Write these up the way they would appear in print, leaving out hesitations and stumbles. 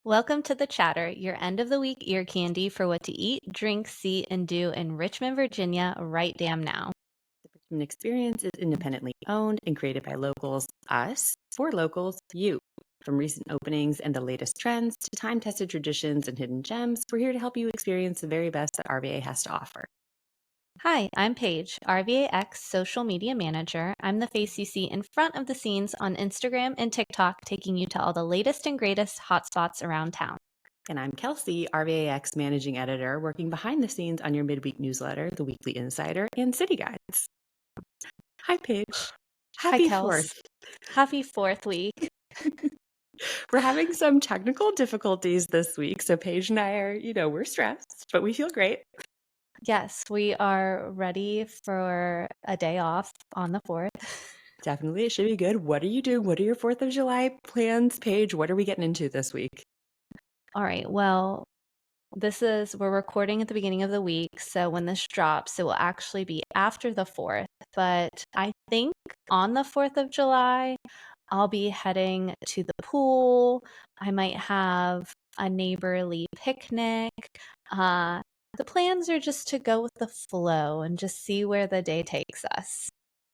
Welcome to The Chatter, your end of the week ear candy for what to eat, drink, see, and do in Richmond, Virginia, right damn now. The Richmond experience is independently owned and created by locals, us, for locals, you. From recent openings and the latest trends to time-tested traditions and hidden gems, we're here to help you experience the very best that RVA has to offer. Hi, I'm Paige, RVAX social media manager. I'm the face you see in front of the scenes on Instagram and TikTok, taking you to all the latest and greatest hotspots around town. And I'm Kelsey, RVAX managing editor, working behind the scenes on your midweek newsletter, The Weekly Insider, and City Guides. Hi, Paige. Hi, Happy Kels. 4th. Happy 4th week. We're having some technical difficulties this week, so Paige and I are, we're stressed, but we feel great. Yes, we are ready for a day off on the 4th. Definitely, it should be good. What are you doing? What are your 4th of July plans, Paige? What are we getting into this week? All right, well, we're recording at the beginning of the week, so when this drops, it will actually be after the 4th. But I think on the 4th of July, I'll be heading to the pool. I might have a neighborly picnic. Uh, the plans are just to go with the flow and just see where the day takes us.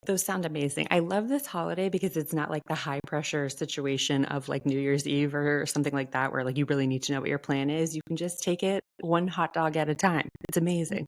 Those sound amazing. I love this holiday because it's not like the high pressure situation of like New Year's Eve or something like that, where like you really need to know what your plan is. You can just take it one hot dog at a time. It's amazing.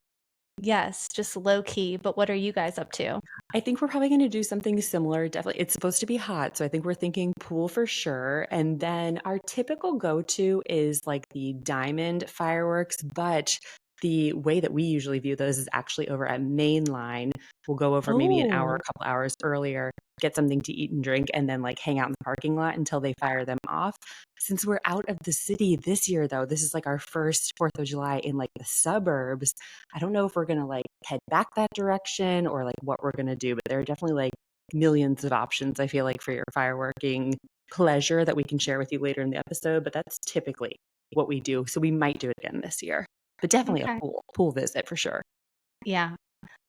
Yes, just low key. But what are you guys up to? I think we're probably going to do something similar. Definitely, it's supposed to be hot. So I think we're thinking pool for sure. And then our typical go to is like the diamond fireworks, but the way that we usually view those is actually over at Mainline. We'll go over maybe an hour, Oh, a couple hours earlier, get something to eat and drink, and then like hang out in the parking lot until they fire them off. Since we're out of the city this year, though, this is like our first 4th of July in like the suburbs. I don't know if we're going to like head back that direction or like what we're going to do, but there are definitely like millions of options, I feel like, for your fireworking pleasure that we can share with you later in the episode. But that's typically what we do. So we might do it again this year, but definitely a okay. pool visit for sure. Yeah.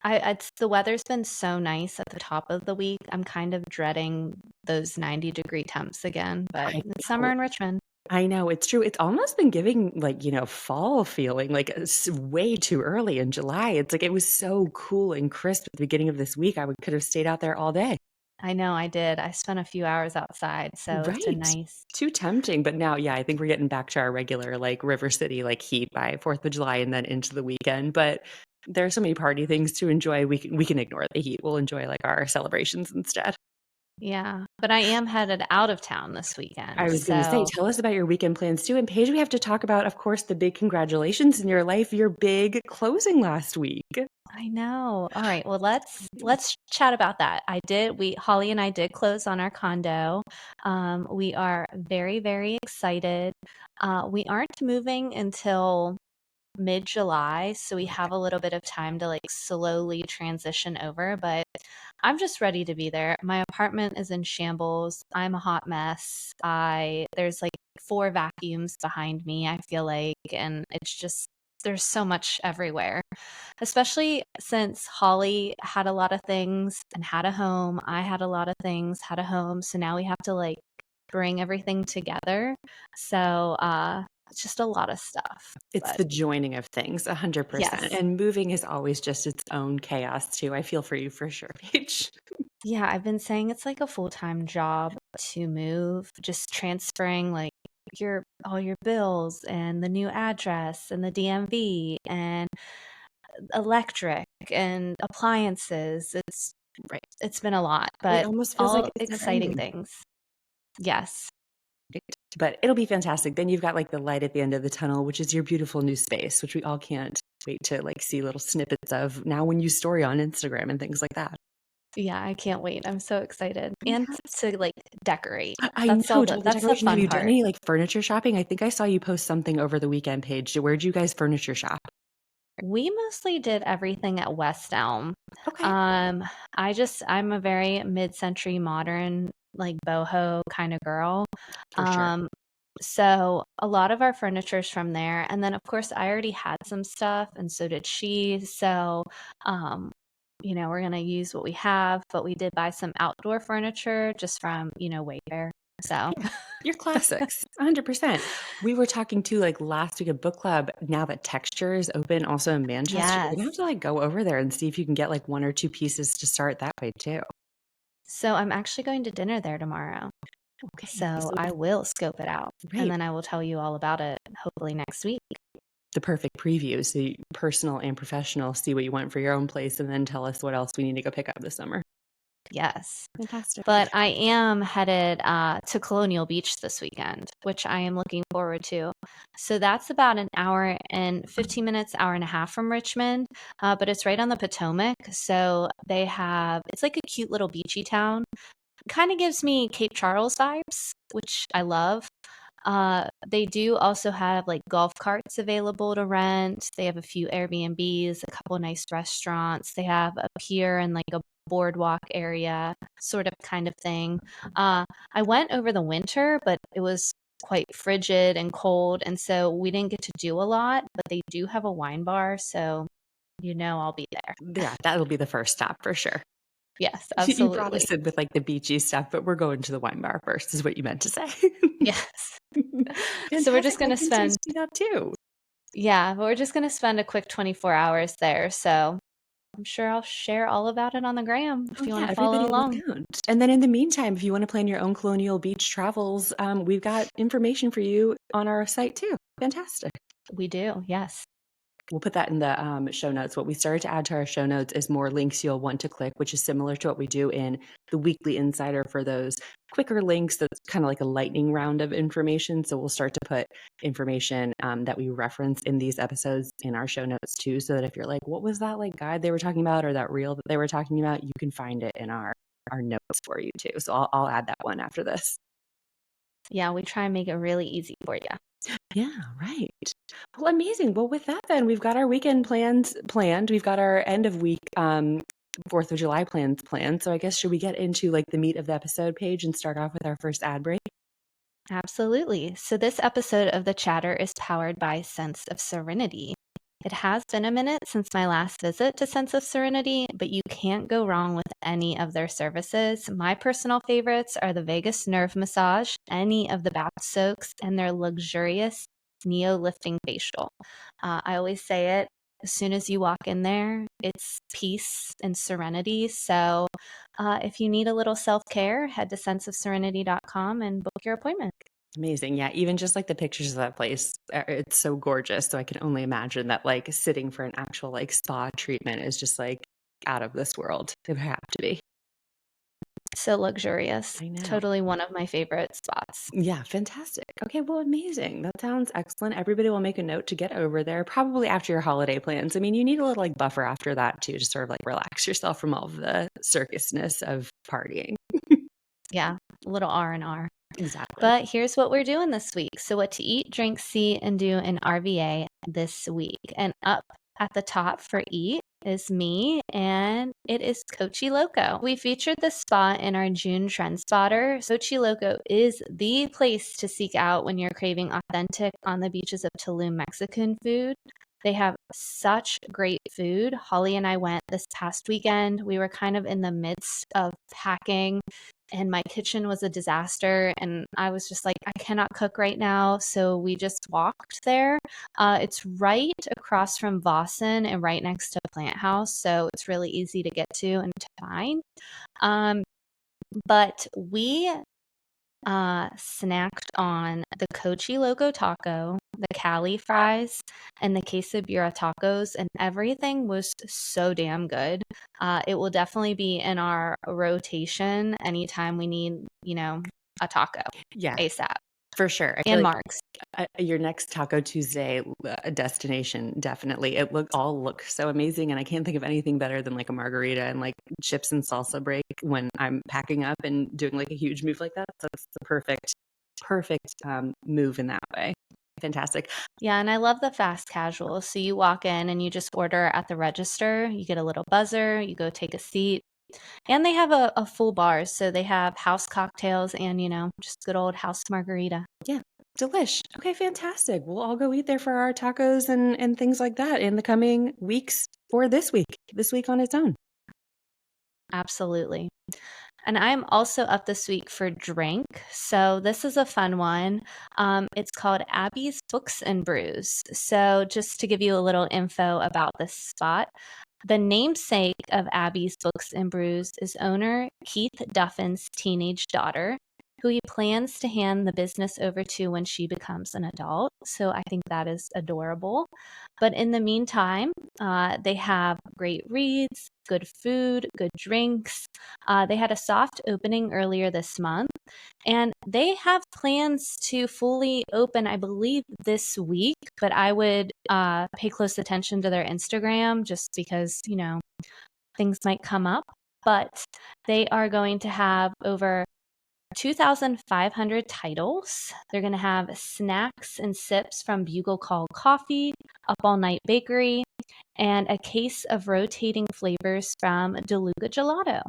The weather's been so nice at the top of the week. I'm kind of dreading those 90-degree temps again, but I it's know. summer in Richmond. I know it's true. It's almost been giving like, fall feeling like it's way too early in July. It's like it was so cool and crisp at the beginning of this week. Could have stayed out there all day. I know I did. I spent a few hours outside, so it's been Right. nice. Too tempting. But now, yeah, I think we're getting back to our regular like River City like heat by 4th of July and then into the weekend. But there are so many party things to enjoy. We can ignore the heat. We'll enjoy like our celebrations instead. Yeah, but I am headed out of town this I weekend, was going to say, so tell us about your weekend plans too. And Paige, we have to talk about, of course, the big congratulations in your life, your big closing last week. I know. All right, well let's chat about that. Holly and I did close on our condo. We are very, very excited. We aren't moving until mid-July, so we have a little bit of time to like slowly transition over, but I'm just ready to be there. My apartment is in shambles. I'm a hot mess. I There's like four vacuums behind me, I feel like, and it's just there's so much everywhere. Especially since Holly had a lot of things and had a home. I had a lot of things, had a home. So now we have to like bring everything together. So it's just a lot of stuff. It's But the joining of things, 100%. yes. And moving is always just its own chaos too. I feel for you for sure, Paige. Yeah, I've been saying it's like a full-time job to move, just transferring like your all your bills and the new address and the DMV and electric and appliances. It's been a lot, It but almost feels like all it's never exciting ending. things. Yes. But it'll be fantastic. Then you've got like the light at the end of the tunnel, which is your beautiful new space, which we all can't wait to like see little snippets of now when you story on Instagram and things like that. Yeah, I can't wait. I'm so excited. And to like decorate. I know, to all the That's the decoration. Have fun you done part. any like furniture shopping? I think I saw you post something over the weekend, Paige. Where'd you guys furniture shop? We mostly did everything at West Elm. Okay. Um, I'm a very mid-century modern, like boho kind of girl. For sure. Um, so a lot of our furniture's from there. And then of course I already had some stuff and so did she. So um, we're gonna use what we have, but we did buy some outdoor furniture just from, Wayfair. So Your classics, 100%. We were talking too, like last week at book club. Now that Texture is open, also in Manchester, you're gonna have Yes. to like go over there and see if you can get like one or two pieces to start that way too. So I'm actually going to dinner there tomorrow. Okay, So so I will scope it out and right, then I will tell you all about it hopefully next week. the perfect preview. So personal and professional, see what you want for your own place, and then tell us what else we need to go pick up this summer. Yes. Fantastic. But I am headed to Colonial Beach this weekend, which I am looking forward to. So that's about an hour and 15 minutes, hour and a half from Richmond, but it's right on the Potomac. So it's like a cute little beachy town. Kind of gives me Cape Charles vibes, which I love. They do also have like golf carts available to rent. They have a few Airbnbs, a couple nice restaurants. They have a pier and like a boardwalk area, sort of kind of thing. I went over the winter, but it was quite frigid and cold, and so we didn't get to do a lot, but they do have a wine bar, so I'll be there. Yeah, that'll be the first stop for sure. Yes, You brought absolutely. us in with like the beachy stuff, but we're going to the wine bar first, is what you meant to say. Yes. So we're Fantastic. just I going to can teach spend you that too. Yeah, but we're just going to spend a quick 24 hours there. So I'm sure I'll share all about it on the gram Oh if you want yeah, to follow everybody look along. out. And then in the meantime, if you want to plan your own Colonial Beach travels, we've got information for you on our site too. Fantastic. We do, yes. We'll put that in the show notes. What we started to add to our show notes is more links you'll want to click, which is similar to what we do in the Weekly Insider for those quicker links. That's kind of like a lightning round of information. So we'll start to put information that we reference in these episodes in our show notes too, so that if you're like, what was that like guide they were talking about or that reel that they were talking about, you can find it in our notes for you too. So I'll add that one after this. Yeah, we try and make it really easy for you. Yeah, right. Well, amazing. Well, with that, then we've got our weekend plans planned. We've got our end of week, 4th of July plans planned. So I guess should we get into like the meat of the episode page and start off with our first ad break? Absolutely. So this episode of The Chatter is powered by Sense of Serenity. It has been a minute since my last visit to Sense of Serenity, but you can't go wrong with any of their services. My personal favorites are the Vegas nerve massage, any of the bath soaks, and their luxurious neo lifting facial. I always say it, as soon as you walk in there, it's peace and serenity. So if you need a little self care, head to senseofserenity.com and book your appointment. Amazing. Yeah, even just like the pictures of that place, it's so gorgeous. So I can only imagine that like sitting for an actual like spa treatment is just like out of this world. It would have to be. So luxurious. I know. Totally one of my favorite spots. Yeah, fantastic. Okay, well, amazing. That sounds excellent. Everybody will make a note to get over there probably after your holiday plans. I mean, you need a little like buffer after that too, to sort of like relax yourself from all of the circusness of partying. Yeah, a little R&R. Exactly. But here's what we're doing this week. So what to eat, drink, see, and do in RVA this week. And up at the top for eat is me, and it is Cochiloco. We featured this spot in our June Trend Spotter. Cochiloco is the place to seek out when you're craving authentic on the beaches of Tulum Mexican food. They have such great food. Holly and I went this past weekend. We were kind of in the midst of packing and my kitchen was a disaster, and I was just like, I cannot cook right now, so we just walked there. It's right across from Vossen and right next to Plant House, so it's really easy to get to and to find. But we snacked on the Cochiloco taco, the Cali fries, and the quesadilla tacos, and everything was so damn good. It will definitely be in our rotation anytime we need, a taco Yeah, ASAP. for sure. I feel And like Mark's. your next Taco Tuesday destination, definitely. All looks so amazing, and I can't think of anything better than like a margarita and like chips and salsa break when I'm packing up and doing like a huge move like that. So it's the perfect move in that way. Fantastic. Yeah, and I love the fast casual. So you walk in and you just order at the register, you get a little buzzer, you go take a seat. And they have a full bar, so they have house cocktails and, just good old house margarita. Yeah, delish. Okay, fantastic. We'll all go eat there for our tacos and things like that in the coming weeks or this week on its own. Absolutely. And I'm also up this week for drink. So this is a fun one. It's called Abby's Books and Brews. So just to give you a little info about this spot, the namesake of Abby's Books and Brews is owner Keith Duffin's teenage daughter, who he plans to hand the business over to when she becomes an adult. So I think that is adorable. But in the meantime, they have great reads, good food, good drinks. They had a soft opening earlier this month, and they have plans to fully open, I believe, this week. But I would pay close attention to their Instagram just because, things might come up. But they are going to have over 2,500 titles. They're going to have snacks and sips from Bugle Call Coffee, Up All Night Bakery, and a case of rotating flavors from DeLuca Gelato.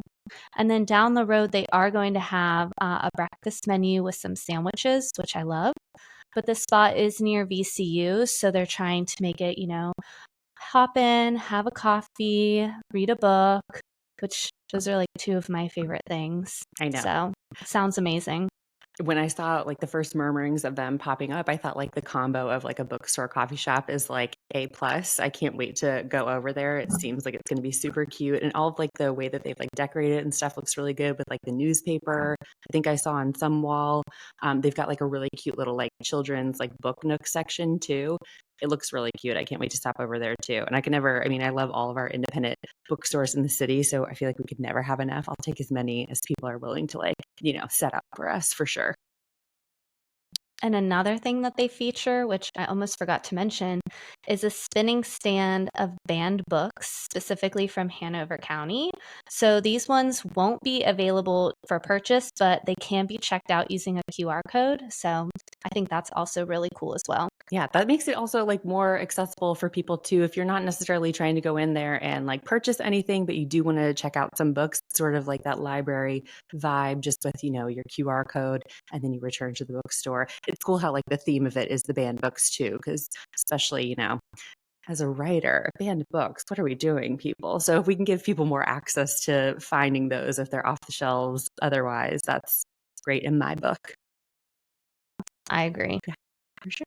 And then down the road, they are going to have a breakfast menu with some sandwiches, which I love. But the spot is near VCU, so they're trying to make it, hop in, have a coffee, read a book, which those are like two of my favorite things. I know. So sounds amazing. When I saw like the first murmurings of them popping up, I thought like the combo of like a bookstore coffee shop is like A plus. I can't wait to go over there. It seems like it's going to be super cute, and all of like the way that they've like decorated it and stuff looks really good with like the newspaper. I think I saw on some wall, they've got like a really cute little like children's like book nook section too. It looks really cute. I can't wait to stop over there too. And I mean, I love all of our independent bookstores in the city. So I feel like we could never have enough. I'll take as many as people are willing to like, set up for us for sure. And another thing that they feature, which I almost forgot to mention, is a spinning stand of banned books, specifically from Hanover County. So these ones won't be available for purchase, but they can be checked out using a QR code. So I think that's also really cool as well. Yeah, that makes it also like more accessible for people too. If you're not necessarily trying to go in there and like purchase anything, but you do want to check out some books, sort of like that library vibe, just with, your QR code, and then you return to the bookstore. It's cool how like the theme of it is the banned books too, because especially, as a writer, banned books, what are we doing, people? So if we can give people more access to finding those if they're off the shelves, otherwise, that's great in my book. I agree. For sure.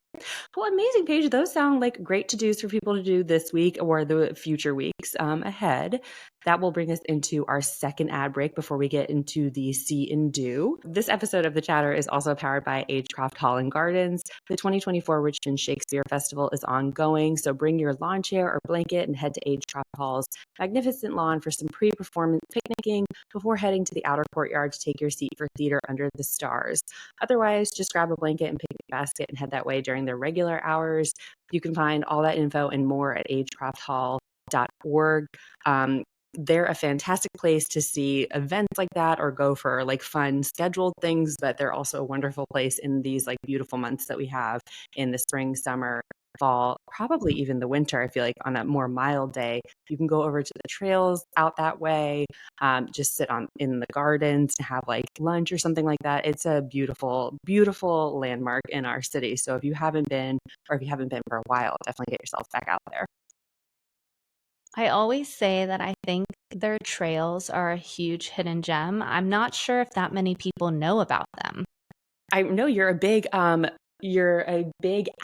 Well, amazing, Paige. Those sound like great to-dos for people to do this week or the future weeks ahead. That will bring us into our second ad break before we get into the see and do. This episode of The Chatter is also powered by Agecroft Hall and Gardens. The 2024 Richmond Shakespeare Festival is ongoing, so bring your lawn chair or blanket and head to Agecroft Hall's magnificent lawn for some pre-performance picnicking before heading to the outer courtyard to take your seat for Theater Under the Stars. Otherwise, just grab a blanket and picnic basket and head that way during their regular hours. You can find all that info and more at agecrofthall.org. They're a fantastic place to see events like that or go for like fun scheduled things, but they're also a wonderful place in these like beautiful months that we have in the spring, summer, fall, probably even the winter. I feel like on a more mild day, you can go over to the trails out that way, just sit in the gardens and have like lunch or something like that. It's a beautiful, beautiful landmark in our city. So if you haven't been, or if you haven't been for a while, definitely get yourself back out there. I always say that I think their trails are a huge hidden gem. I'm not sure if that many people know about them. I know you're a big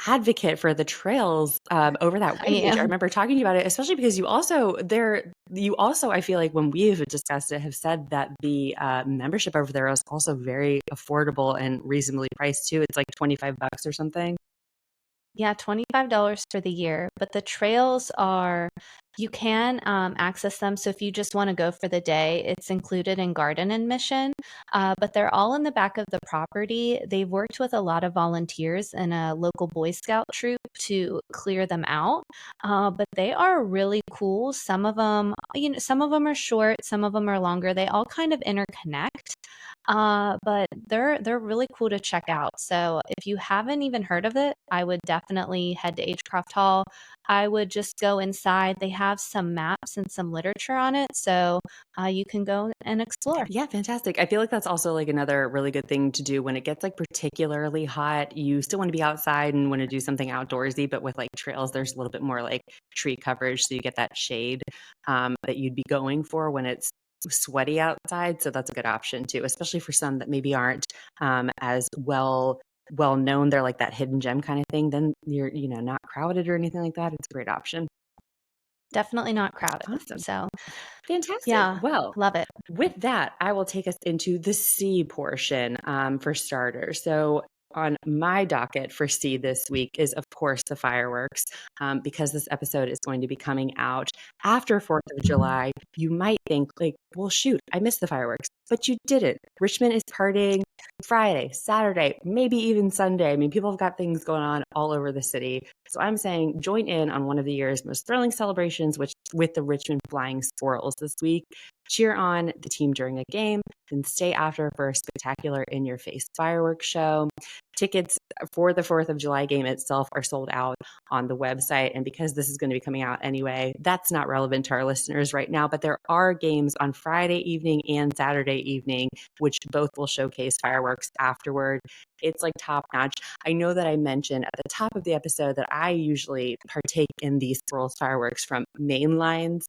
advocate for the trails over that I way, Paige. I am. remember talking to you about it, especially because you also I feel like when we've discussed it have said that the membership over there is also very affordable and reasonably priced too. It's like $25 or something. Yeah, $25 for the year, but the trails are, you can access them. So if you just want to go for the day, it's included in garden admission, but they're all in the back of the property. They've worked with a lot of volunteers and a local Boy Scout troop to clear them out, but they are really cool. Some of them, some of them are short, some of them are longer. They all kind of interconnect. But they're really cool to check out. So if you haven't even heard of it, I would definitely head to Agecroft Hall. I would just go inside. They have some maps and some literature on it, so you can go and explore. Yeah, fantastic. I feel like that's also like another really good thing to do when it gets like particularly hot. You still want to be outside and want to do something outdoorsy, but with like trails, there's a little bit more like tree coverage, so you get that shade that you'd be going for when it's sweaty outside, so that's a good option too, especially for some that maybe aren't as well known. They're like that hidden gem kind of thing. Then you're not crowded or anything like that. It's a great option. Definitely not crowded. Awesome. So Fantastic. yeah, Well, love it. with that, I will take us into the C portion for starters. So, on my docket for C this week is, of course, the fireworks. Because this episode is going to be coming out after 4th of July, you might think, like, well, shoot, I missed the fireworks. But you didn't. Richmond is partying Friday, Saturday, maybe even Sunday. I mean, people have got things going on all over the city. So I'm saying join in on one of the year's most thrilling celebrations, which with the Richmond Flying Squirrels this week. Cheer on the team during a game, then stay after for a spectacular in-your-face fireworks show. Tickets for the 4th of July game itself are sold out on the website. And because this is going to be coming out anyway, that's not relevant to our listeners right now. But there are games on Friday evening and Saturday evening, which both will showcase fireworks afterward. It's like top notch. I know that I mentioned at the top of the episode that I usually partake in these Squirrels fireworks from Mainline's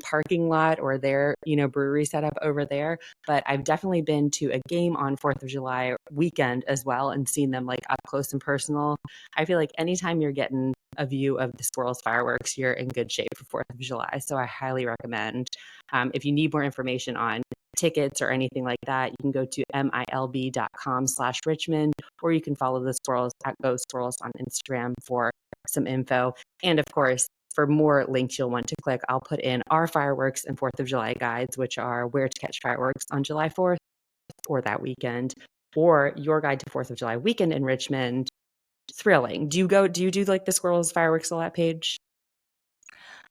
parking lot or their brewery setup over there. But I've definitely been to a game on 4th of July weekend as well and seen them like up close and personal. I feel like anytime you're getting a view of the Squirrels fireworks, you're in good shape for 4th of July. So I highly recommend. If you need more information on tickets or anything like that, you can go to milb.com/Richmond, or you can follow the Squirrels at Go Squirrels on Instagram for some info. And of course, for more links you'll want to click, I'll put in our fireworks and 4th of July guides, which are where to catch fireworks on July 4th or that weekend, or your guide to 4th of July weekend in Richmond. Thrilling. Do you do like the Squirrels fireworks a lot, Paige?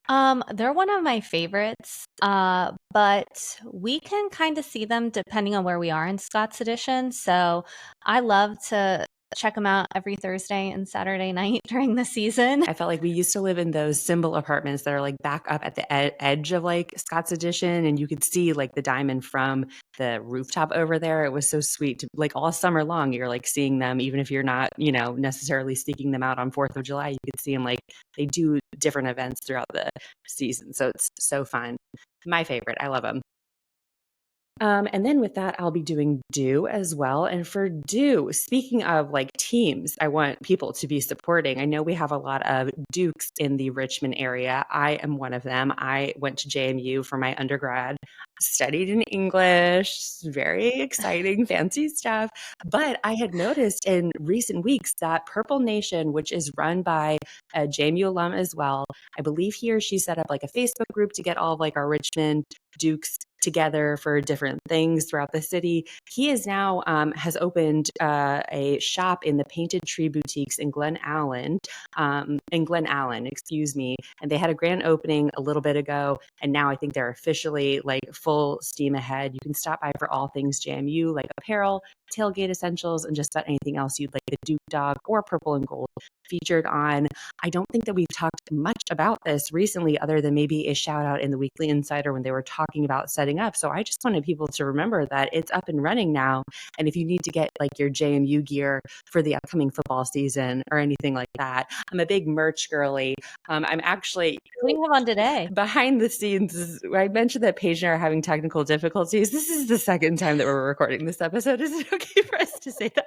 They're one of my favorites, but we can kind of see them depending on where we are in Scott's Edition. So I love to check them out every Thursday and Saturday night during the season. I felt like we used to live in those symbol apartments that are like back up at the edge of like Scott's Edition, and you could see like the diamond from the rooftop over there. It was so sweet. Like all summer long, you're like seeing them, even if you're not, necessarily seeking them out on 4th of July. You could see them like they do different events throughout the season. So it's so fun. My favorite. I love them. And then with that, I'll be doing do as well. And for do, speaking of like teams, I want people to be supporting. I know we have a lot of Dukes in the Richmond area. I am one of them. I went to JMU for my undergrad, studied in English, very exciting, fancy stuff. But I had noticed in recent weeks that Purple Nation, which is run by a JMU alum as well, I believe he or she set up like a Facebook group to get all of like our Richmond Dukes together for different things throughout the city. He is now has opened a shop in the Painted Tree Boutiques in Glen Allen, excuse me. And they had a grand opening a little bit ago, and now I think they're officially like full steam ahead. You can stop by for all things JMU, like apparel, tailgate essentials, and just about anything else you'd like the Duke Dog or Purple and Gold featured on. I don't think that we've talked much about this recently, other than maybe a shout out in the Weekly Insider when they were talking about setting up. So I just wanted people to remember that it's up and running now. And if you need to get like your JMU gear for the upcoming football season or anything like that, I'm a big merch girly. I'm actually What do you have on today? behind the scenes. I mentioned that Paige and I are having technical difficulties. This is the second time that we're recording this episode. Is it okay for us to say that?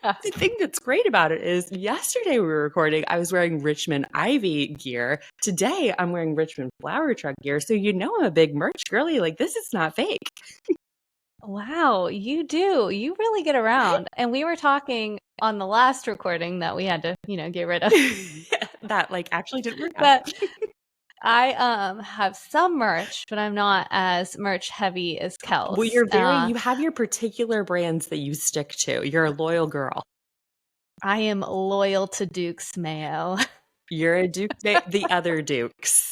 Yeah. The thing that's great about it is yesterday we were recording, I was wearing Richmond Ivy gear. Today I'm wearing Richmond Flower Truck gear. So I'm a big merch girly. Like this is not fake. Wow, you do. You really get around. And we were talking on the last recording that we had to, get rid of. That like actually didn't work out. But I have some merch, but I'm not as merch heavy as Kels. Well, you have your particular brands that you stick to. You're a loyal girl. I am loyal to Duke's Mayo. You're a Duke, the other Dukes.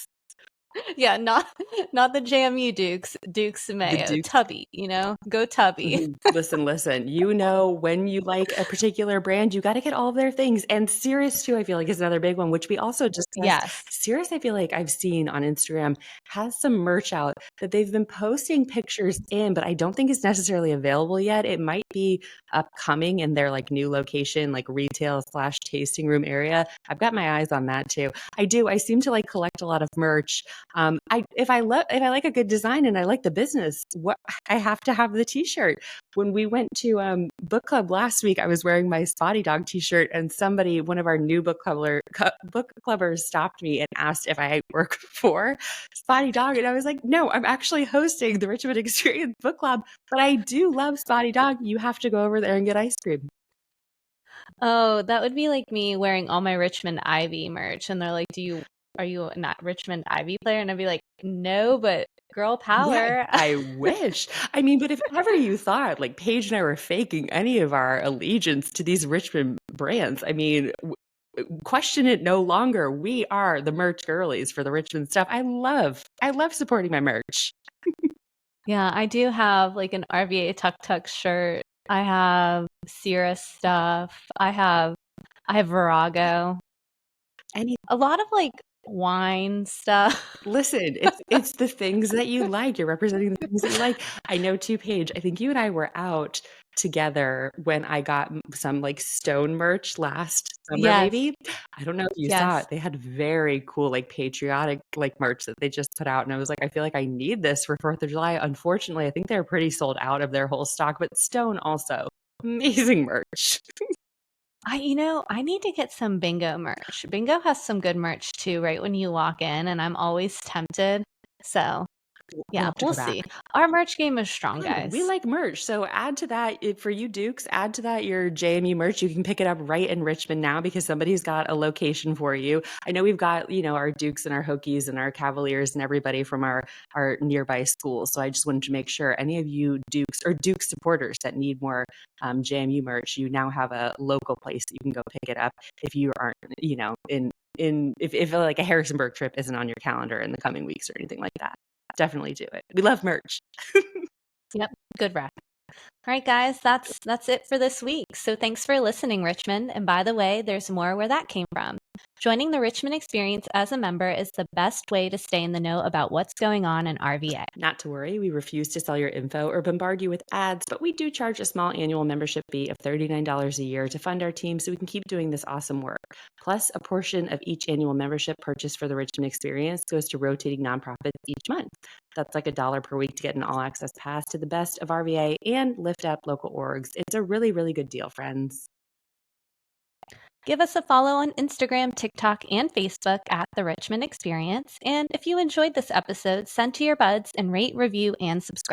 Yeah, not the JMU Dukes, Duke's Mayo. Tubby, go Tubby. Listen, when you like a particular brand, you got to get all of their things. And Cirrus too, I feel like is another big one, which we also discussed. Yes. Cirrus, I feel like I've seen on Instagram has some merch out that they've been posting pictures in, but I don't think it's necessarily available yet. It might be upcoming in their like new location, like retail slash tasting room area. I've got my eyes on that too. I do. I seem to like collect a lot of merch. If I like a good design and I like the business, what I have to have the t-shirt. When we went to book club last week, I was wearing my Spotty Dog t-shirt, and one of our new book clubbers, stopped me and asked if I work for Spotty Dog, and I was like, no, I'm actually hosting the Richmond Experience Book Club, but I do love Spotty Dog. You have to go over there and get ice cream. Oh, that would be like me wearing all my Richmond Ivy merch, and they're like, are you not Richmond Ivy player? And I'd be like, no, but girl Yeah, power. I wish. I mean, but if ever you thought like Paige and I were faking any of our allegiance to these Richmond brands, I mean, question it no longer. We are the merch girlies for the Richmond stuff. I love supporting my merch. Yeah, I do have like an RVA Tuk Tuk shirt. I have Sierra stuff. I have Virago. Any A lot of like wine stuff. Listen, it's the things that you like. You're representing the things that you like. I know too, Paige. I think you and I were out together when I got some like stone merch last summer, Yes, maybe. I don't know if you saw yes. it. They had very cool, like patriotic like merch that they just put out. And I was like, I feel like I need this for 4th of July. Unfortunately, I think they're pretty sold out of their whole stock, but Stone also amazing merch. I need to get some bingo merch. Bingo has some good merch too, right when you walk in, and I'm always tempted. So, We'll yeah, have to we'll go back. see. Our merch game is strong, Good. We guys. like merch. So add to that for you Dukes, add to that your JMU merch. You can pick it up right in Richmond now because somebody's got a location for you. I know we've got, our Dukes and our Hokies and our Cavaliers and everybody from our nearby schools. So I just wanted to make sure any of you Dukes or Duke supporters that need more JMU merch, you now have a local place that you can go pick it up if you aren't, if like a Harrisonburg trip isn't on your calendar in the coming weeks or anything like that. Definitely do it. We love merch. Yep, good wrap. All right, guys, that's it for this week. So thanks for listening, Richmond. And by the way, there's more where that came from. Joining the Richmond Experience as a member is the best way to stay in the know about what's going on in RVA. Not to worry, we refuse to sell your info or bombard you with ads, but we do charge a small annual membership fee of $39 a year to fund our team so we can keep doing this awesome work. Plus, a portion of each annual membership purchased for the Richmond Experience goes to rotating nonprofits each month. That's like $1 per week to get an all-access pass to the best of RVA and lift up local orgs. It's a really, really good deal, friends. Give us a follow on Instagram, TikTok, and Facebook at The Richmond Experience. And if you enjoyed this episode, send to your buds and rate, review, and subscribe.